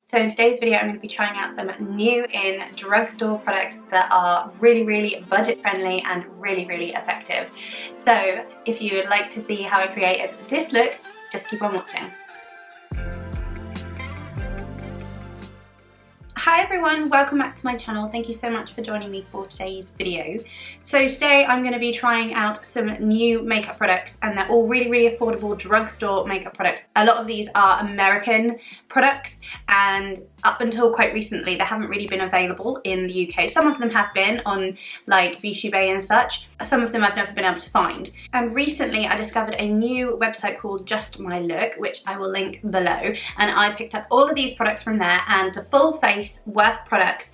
So in today's video I'm going to be trying out some new in drugstore products that are really budget friendly and really effective. So if you would like to see how I created this look, just keep on watching. Hi everyone, welcome back to my channel. Thank you so much for joining me for today's video. So today I'm going to be trying out some new makeup products, and they're all really affordable drugstore makeup products. A lot of these are American products, and up until quite recently they haven't really been available in the UK. Some of them have been on like Beauty Bay and such. Some of them I've never been able to find. And recently I discovered a new website called Just My Look, which I will link below, and I picked up all of these products from there, and the full face worth products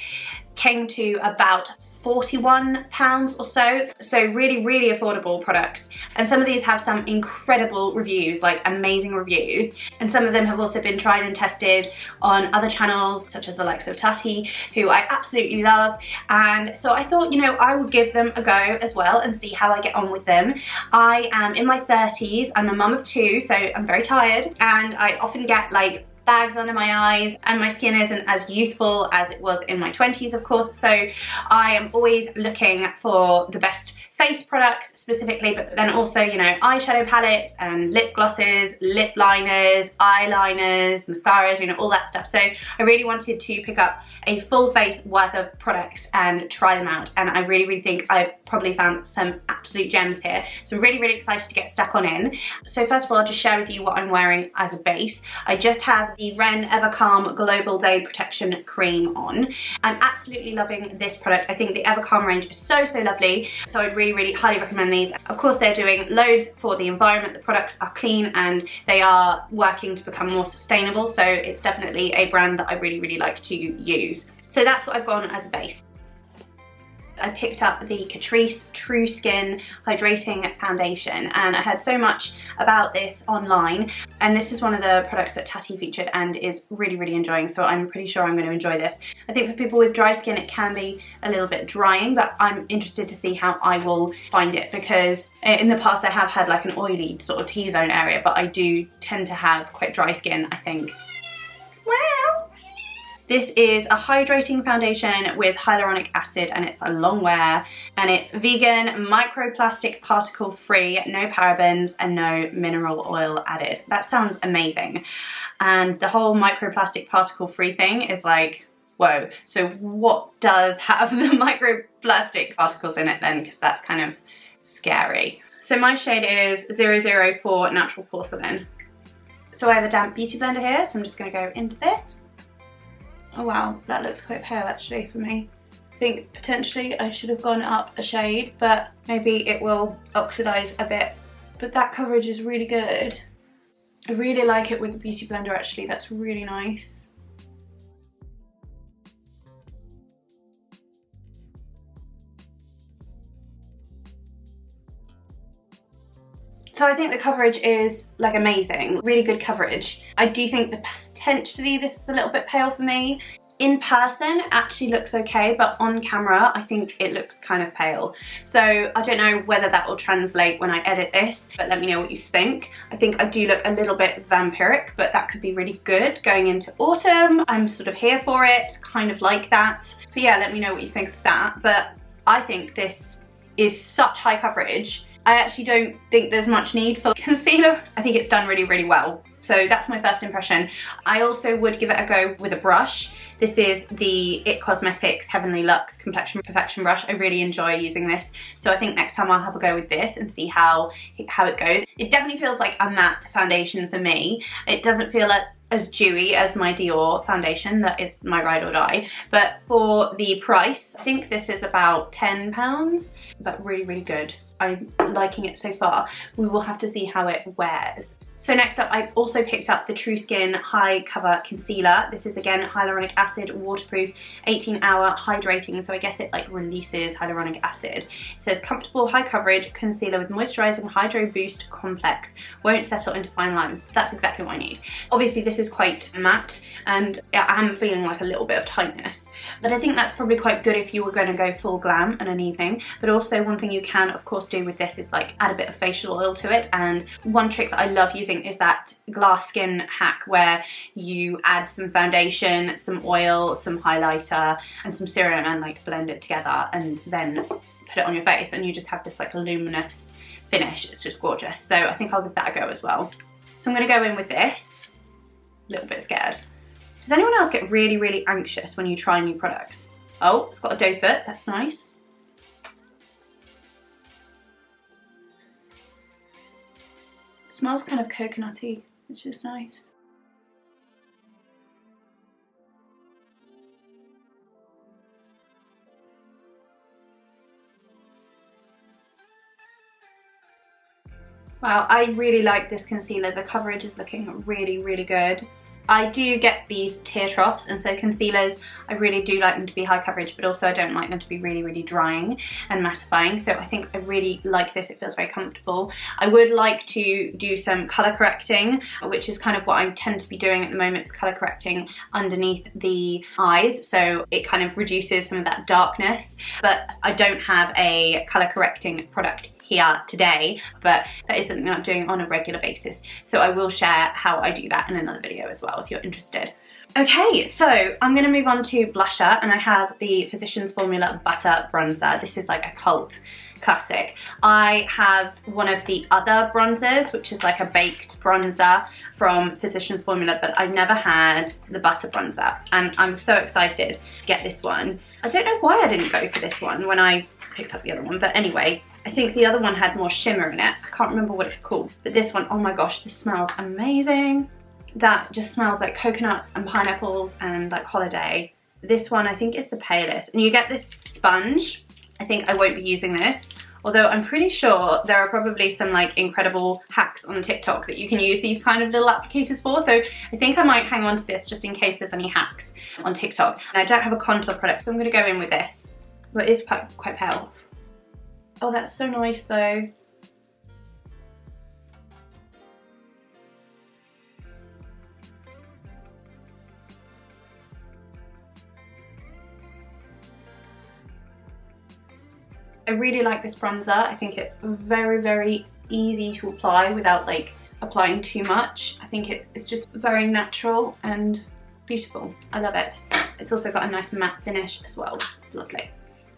came to about £41 or so. So really affordable products. And some of these have some incredible reviews, like amazing reviews. And some of them have also been tried and tested on other channels, such as the likes of Tati, who I absolutely love. And so I thought, you know, I would give them a go as well and see how I get on with them. I am in my 30s, I'm a mum of 2, so I'm very tired, and I often get like bags under my eyes, and my skin isn't as youthful as it was in my 20s, of course, so I am always looking for the best face products specifically, but then also, you know, eyeshadow palettes and lip glosses, lip liners, eyeliners, mascaras, you know, all that stuff. So I really wanted to pick up a full face worth of products and try them out, and I really think I've probably found some absolute gems here. So I'm really excited to get stuck on in. So first of all, I'll just share with you what I'm wearing as a base. I just have the Ren Evercalm Global Day Protection Cream on. I'm absolutely loving this product. I think the Evercalm range is so lovely, so I'd really highly recommend these. Of course, they're doing loads for the environment. The products are clean and they are working to become more sustainable, so it's definitely a brand that I really like to use. So that's what I've gone as a base. I picked up the Catrice True Skin Hydrating Foundation, and I heard so much about this online, and this is one of the products that Tati featured and is really enjoying, so I'm pretty sure I'm going to enjoy this. I think for people with dry skin it can be a little bit drying, but I'm interested to see how I will find it, because in the past I have had like an oily sort of T-zone area, but I do tend to have quite dry skin, I think. Wow! This is a hydrating foundation with hyaluronic acid, and it's a long wear, and it's vegan, microplastic particle free, no parabens and no mineral oil added. That sounds amazing. And the whole microplastic particle free thing is like, whoa. So what does have the microplastic particles in it then? Because that's kind of scary. So my shade is 004 Natural Porcelain. So I have a damp beauty blender here, so I'm just going to go into this. Oh wow, that looks quite pale actually for me. I think potentially I should have gone up a shade, but maybe it will oxidize a bit. But that coverage is really good. I really like it with the beauty blender actually, that's really nice. So I think the coverage is like amazing, really good coverage. I do think that potentially this is a little bit pale for me. In person it actually looks okay, but on camera I think it looks kind of pale. So I don't know whether that will translate when I edit this, but let me know what you think. I think I do look a little bit vampiric, but that could be really good going into autumn. I'm sort of here for it, kind of like that. So yeah, let me know what you think of that. But I think this is such high coverage. I actually don't think there's much need for concealer. I think it's done really well. So that's my first impression. I also would give it a go with a brush. This is the IT Cosmetics Heavenly Luxe Complexion Perfection Brush. I really enjoy using this. So I think next time I'll have a go with this and see how it goes. It definitely feels like a matte foundation for me. It doesn't feel as dewy as my Dior foundation, that is my ride or die. But for the price, I think this is about £10, but really good. I'm liking it so far. We will have to see how it wears. So next up, I've also picked up the True Skin High Cover Concealer. This is again hyaluronic acid, waterproof, 18-hour hydrating, so I guess it like releases hyaluronic acid. It says comfortable high coverage concealer with moisturizing hydro boost complex, won't settle into fine lines. That's exactly what I need. Obviously this is quite matte and I am feeling like a little bit of tightness, but I think that's probably quite good if you were going to go full glam in an evening. But also one thing you can of course do with this is like add a bit of facial oil to it, and one trick that I love using using is that glass skin hack where you add some foundation, some oil, some highlighter and some serum and like blend it together and then put it on your face and you just have this like luminous finish. It's just gorgeous. So I think I'll give that a go as well. So I'm going to go in with this. A little bit scared. Does anyone else get really, really anxious when you try new products? Oh, it's got a doe foot. That's nice. It smells kind of coconutty, which is nice. Wow, I really like this concealer. The coverage is looking really, really good. I do get these tear troughs, and so concealers, I really do like them to be high coverage, but also I don't like them to be really, really drying and mattifying. So I think I really like this. It feels very comfortable. I would like to do some colour correcting, which is kind of what I tend to be doing at the moment, is colour correcting underneath the eyes. So it kind of reduces some of that darkness, but I don't have a colour correcting product here today, but that is something I'm doing on a regular basis. So I will share how I do that in another video as well if you're interested. Okay, so I'm going to move on to blusher, and I have the Physicians Formula Butter Bronzer. This is like a cult classic. I have one of the other bronzers, which is like a baked bronzer from Physicians Formula, but I've never had the butter bronzer, and I'm so excited to get this one. I don't know why I didn't go for this one when I picked up the other one, but anyway, I think the other one had more shimmer in it. I can't remember what it's called, but this one, oh my gosh, this smells amazing. That just smells like coconuts and pineapples and like holiday. This one I think is the palest, and you get this sponge. I think I won't be using this, although I'm pretty sure there are probably some like incredible hacks on TikTok that you can use these kind of little applicators for, so I think I might hang on to this just in case there's any hacks on TikTok. And I don't have a contour product, so I'm going to go in with this, but it is quite pale. Oh, that's so nice though. I really like this bronzer. I think it's very, very easy to apply without like applying too much. I think it's just very natural and beautiful. I love it. It's also got a nice matte finish as well. It's lovely.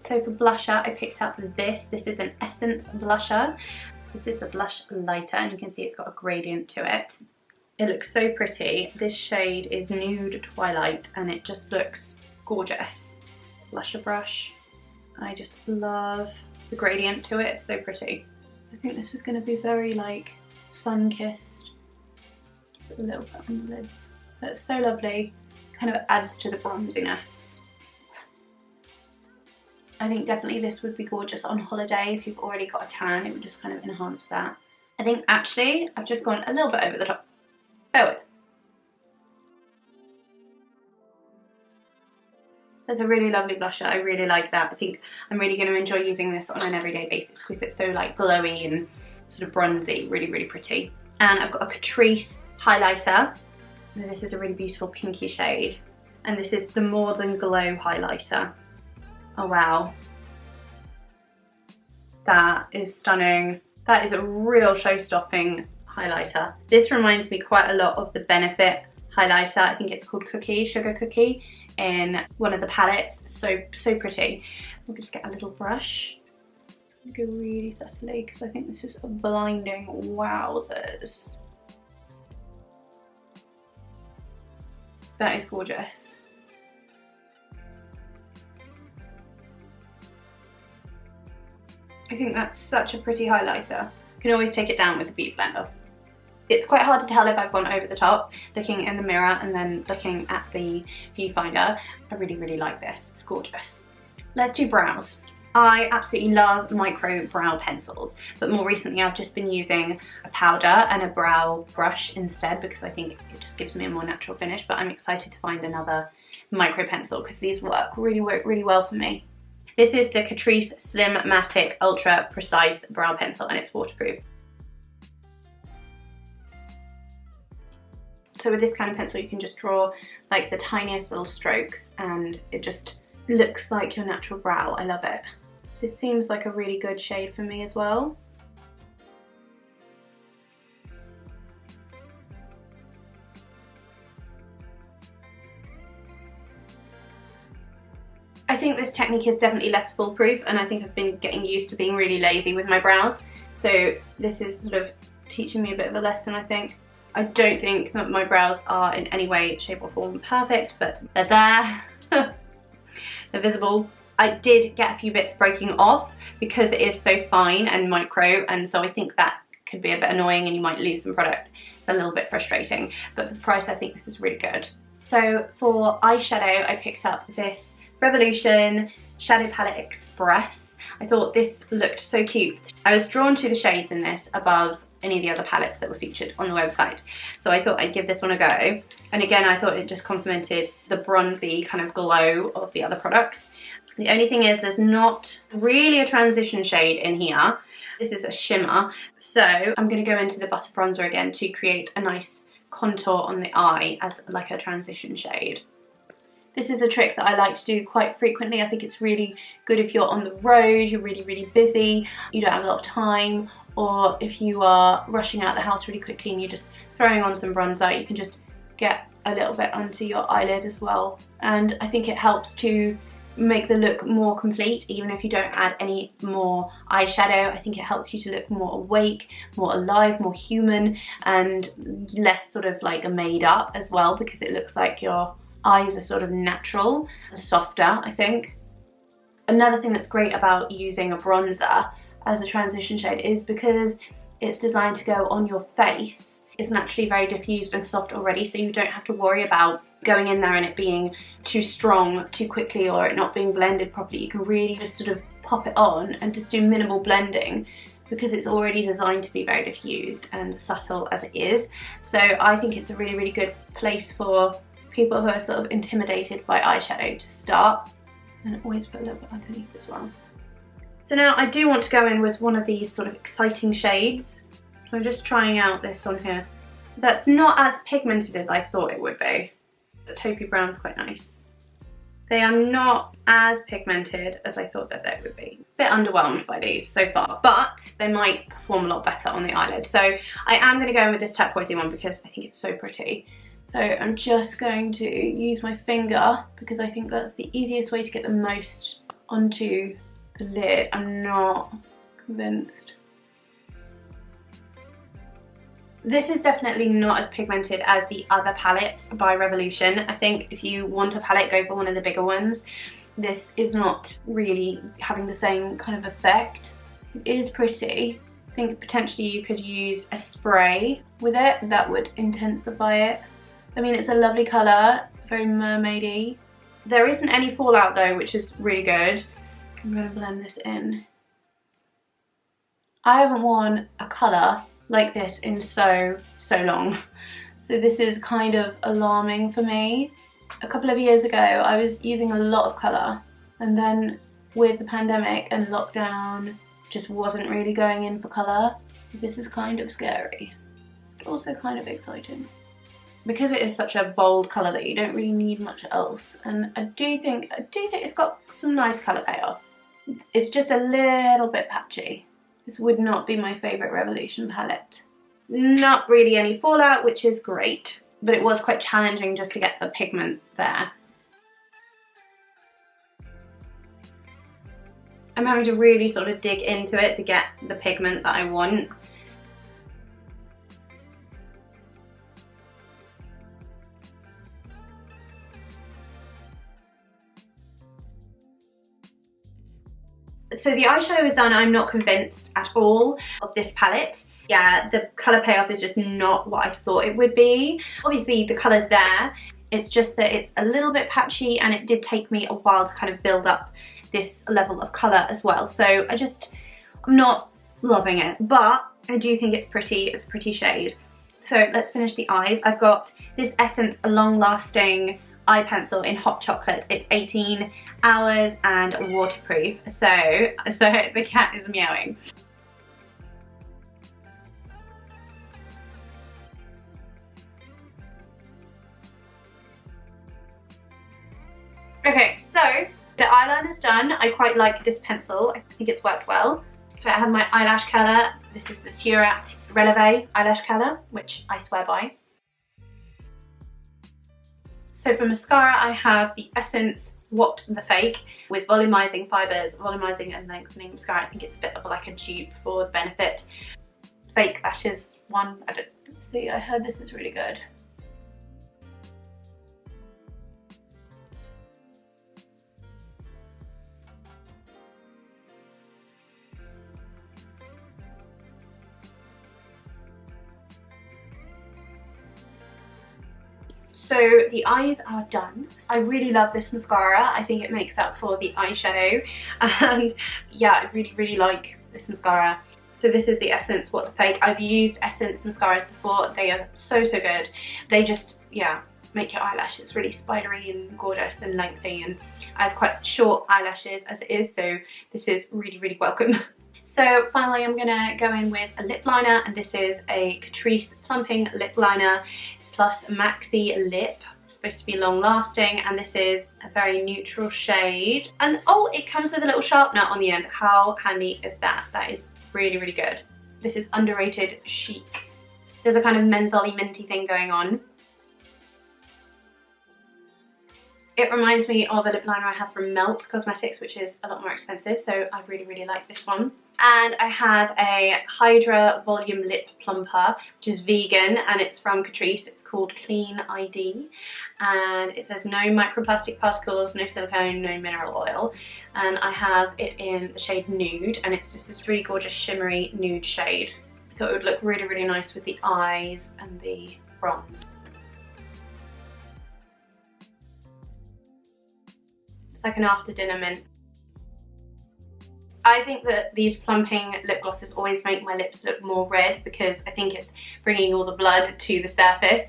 So for blusher, I picked up this. This is an Essence blusher. This is the blush lighter, and you can see it's got a gradient to it. It looks so pretty. This shade is Nude Twilight, and it just looks gorgeous. Blusher brush. I just love the gradient to it. It's so pretty. I think this is going to be very like sun-kissed. Put a little bit on the lids. That's so lovely. Kind of adds to the bronziness. I think definitely this would be gorgeous on holiday. If you've already got a tan, it would just kind of enhance that. I think actually I've just gone a little bit over the top. Bear with. That's a really lovely blusher. I really like that. I think I'm really going to enjoy using this on an everyday basis because it's so like glowy and sort of bronzy. Really, really pretty. And I've got a Catrice highlighter. So this is a really beautiful pinky shade. And this is the More Than Glow highlighter. Oh wow, that is stunning. That is a real show-stopping highlighter. This reminds me quite a lot of the Benefit highlighter. I think it's called Sugar Cookie in one of the palettes. So pretty. We'll just get a little brush. Go really subtly because I think this is a blinding wowzers. That is gorgeous. I think that's such a pretty highlighter. You can always take it down with a beauty blender. It's quite hard to tell if I've gone over the top, looking in the mirror and then looking at the viewfinder. I really, really like this. It's gorgeous. Let's do brows. I absolutely love micro brow pencils, but more recently I've just been using a powder and a brow brush instead because I think it just gives me a more natural finish, but I'm excited to find another micro pencil because these work really well for me. This is the Catrice Slim-Matic Ultra Precise Brow Pencil, and it's waterproof. So with this kind of pencil you can just draw like the tiniest little strokes and it just looks like your natural brow. I love it. This seems like a really good shade for me as well. I think this technique is definitely less foolproof, and I think I've been getting used to being really lazy with my brows. So this is sort of teaching me a bit of a lesson, I think. I don't think that my brows are in any way, shape or form perfect, but they're there. They're visible. I did get a few bits breaking off because it is so fine and micro, and so I think that could be a bit annoying and you might lose some product. It's a little bit frustrating, but for the price I think this is really good. So for eyeshadow I picked up this Revolution Shadow Palette Express. I thought this looked so cute. I was drawn to the shades in this above any of the other palettes that were featured on the website, so I thought I'd give this one a go. And again, I thought it just complemented the bronzy kind of glow of the other products. The only thing is there's not really a transition shade in here. This is a shimmer, so I'm going to go into the butter bronzer again to create a nice contour on the eye as like a transition shade. This is a trick that I like to do quite frequently. I think it's really good if you're on the road, you're really busy, you don't have a lot of time, or if you are rushing out of the house really quickly and you're just throwing on some bronzer, you can just get a little bit onto your eyelid as well. And I think it helps to make the look more complete, even if you don't add any more eyeshadow. I think it helps you to look more awake, more alive, more human, and less sort of like made up as well, because it looks like your eyes are sort of natural and softer, I think. Another thing that's great about using a bronzer as a transition shade is because it's designed to go on your face. It's naturally very diffused and soft already, so you don't have to worry about going in there and it being too strong too quickly or it not being blended properly. You can really just sort of pop it on and just do minimal blending because it's already designed to be very diffused and subtle as it is. So I think it's a really good place for people who are sort of intimidated by eyeshadow to start, and always put a little bit underneath as well. So now I do want to go in with one of these sort of exciting shades. So I'm just trying out this on here. That's not as pigmented as I thought it would be. The taupey brown's quite nice. They are not as pigmented as I thought that they would be. A bit underwhelmed by these so far, but they might perform a lot better on the eyelid. So I am going to go in with this turquoisey one because I think it's so pretty. So I'm just going to use my finger because I think that's the easiest way to get the most onto the lid. I'm not convinced. This is definitely not as pigmented as the other palettes by Revolution. I think if you want a palette, go for one of the bigger ones. This is not really having the same kind of effect. It is pretty. I think potentially you could use a spray with it. That would intensify it. I mean, it's a lovely colour, very mermaidy. There isn't any fallout though, which is really good. I'm going to blend this in. I haven't worn a colour like this in so long, so this is kind of alarming for me. A couple of years ago I was using a lot of colour, and then with the pandemic and lockdown just wasn't really going in for colour. This is kind of scary, but also kind of exciting because it is such a bold colour that you don't really need much else. And I do think it's got some nice colour payoff. It's just a little bit patchy. This would not be my favourite Revolution palette. Not really any fallout, which is great, but it was quite challenging just to get the pigment there. I'm having to really sort of dig into it to get the pigment that I want. So the eyeshadow is done. I'm not convinced at all of this palette. Yeah, the colour payoff is just not what I thought it would be. Obviously the colour's there, it's just that it's a little bit patchy, and it did take me a while to kind of build up this level of colour as well. So I'm not loving it, but I do think it's pretty. It's a pretty shade. So let's finish the eyes. I've got this Essence Long Lasting eye pencil in hot chocolate. It's 18 hours and waterproof. So the cat is meowing. Okay, so the eyeliner's done. I quite like this pencil. I think it's worked well. So I have my eyelash colour. This is the Surat Releve eyelash colour, which I swear by. So for mascara, I have the Essence What the Fake with volumizing fibers, volumizing and lengthening mascara. I think it's a bit of like a dupe for the Benefit Fake Lashes one. I don't see, I heard this is really good. So the eyes are done. I really love this mascara. I think it makes up for the eyeshadow, and yeah, I really like this mascara. So this is the Essence What the Fake. I've used Essence mascaras before. They are so good. They just, yeah, make your eyelashes really spidery and gorgeous and lengthy, and I have quite short eyelashes as it is, so this is really welcome. So finally I'm gonna go in with a lip liner, and this is a Catrice Plumping Lip Liner plus Maxi Lip. It's supposed to be long lasting, and this is a very neutral shade. And oh, it comes with a little sharpener on the end. How handy is that? That is really good. This is Underrated Chic. There's a kind of mentholy minty thing going on. It reminds me of a lip liner I have from Melt Cosmetics, which is a lot more expensive, so I really like this one. And I have a Hydra Volume Lip Plumper, which is vegan, and it's from Catrice. It's called Clean ID, and it says no microplastic particles, no silicone, no mineral oil. And I have it in the shade Nude, and it's just this really gorgeous shimmery nude shade. I thought it would look really nice with the eyes and the bronze. It's like an after dinner mint. I think that these plumping lip glosses always make my lips look more red, because I think it's bringing all the blood to the surface.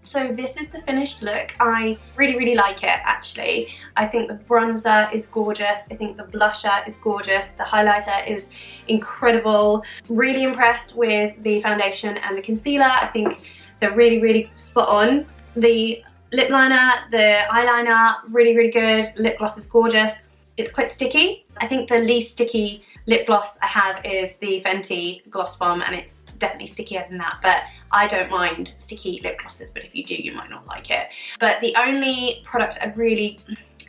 So this is the finished look. I really like it, actually. I think the bronzer is gorgeous. I think the blusher is gorgeous. The highlighter is incredible. Really impressed with the foundation and the concealer. I think they're really spot on. The lip liner, the eyeliner, really good. Lip gloss is gorgeous. It's quite sticky. I think the least sticky lip gloss I have is the Fenty Gloss Bomb, and it's definitely stickier than that, but I don't mind sticky lip glosses, but if you do, you might not like it. But the only product I really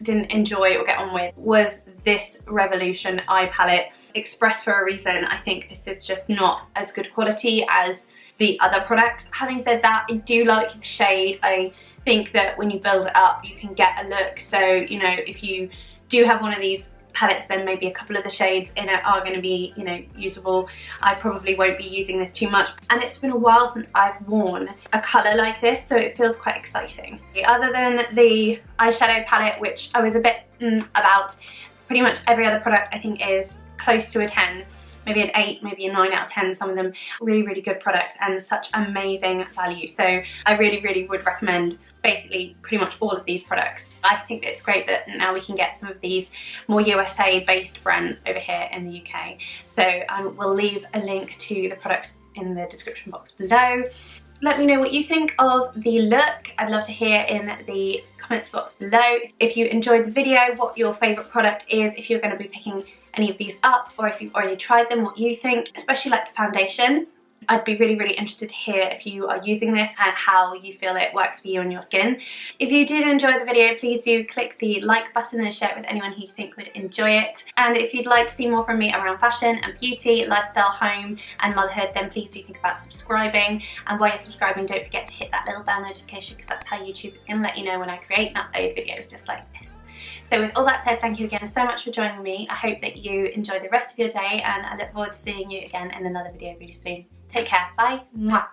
didn't enjoy or get on with was this Revolution eye palette. Expressed for a reason. I think this is just not as good quality as the other products. Having said that, I do like the shade. I think that when you build it up, you can get a look. So, you know, if you do have one of these palettes, then maybe a couple of the shades in it are going to be, you know, usable. I probably won't be using this too much, and it's been a while since I've worn a colour like this, so it feels quite exciting. Other than the eyeshadow palette, which I was a bit about, pretty much every other product I think is close to a 10, maybe an 8, maybe a 9 out of 10. Some of them really good products and such amazing value, so I really would recommend basically pretty much all of these products. I think that it's great that now we can get some of these more USA based brands over here in the UK. So we'll leave a link to the products in the description box below. Let me know what you think of the look. I'd love to hear in the comments box below. If you enjoyed the video, what your favourite product is, if you're going to be picking any of these up, or if you've already tried them, what you think, especially like the foundation. I'd be really interested to hear if you are using this and how you feel it works for you and your skin. If you did enjoy the video, please do click the like button and share it with anyone who you think would enjoy it. And if you'd like to see more from me around fashion and beauty, lifestyle, home and motherhood, then please do think about subscribing. And while you're subscribing, don't forget to hit that little bell notification, because that's how YouTube is going to let you know when I create and upload videos just like this. So with all that said, thank you again so much for joining me. I hope that you enjoy the rest of your day, and I look forward to seeing you again in another video really soon. Take care. Bye. Mwah.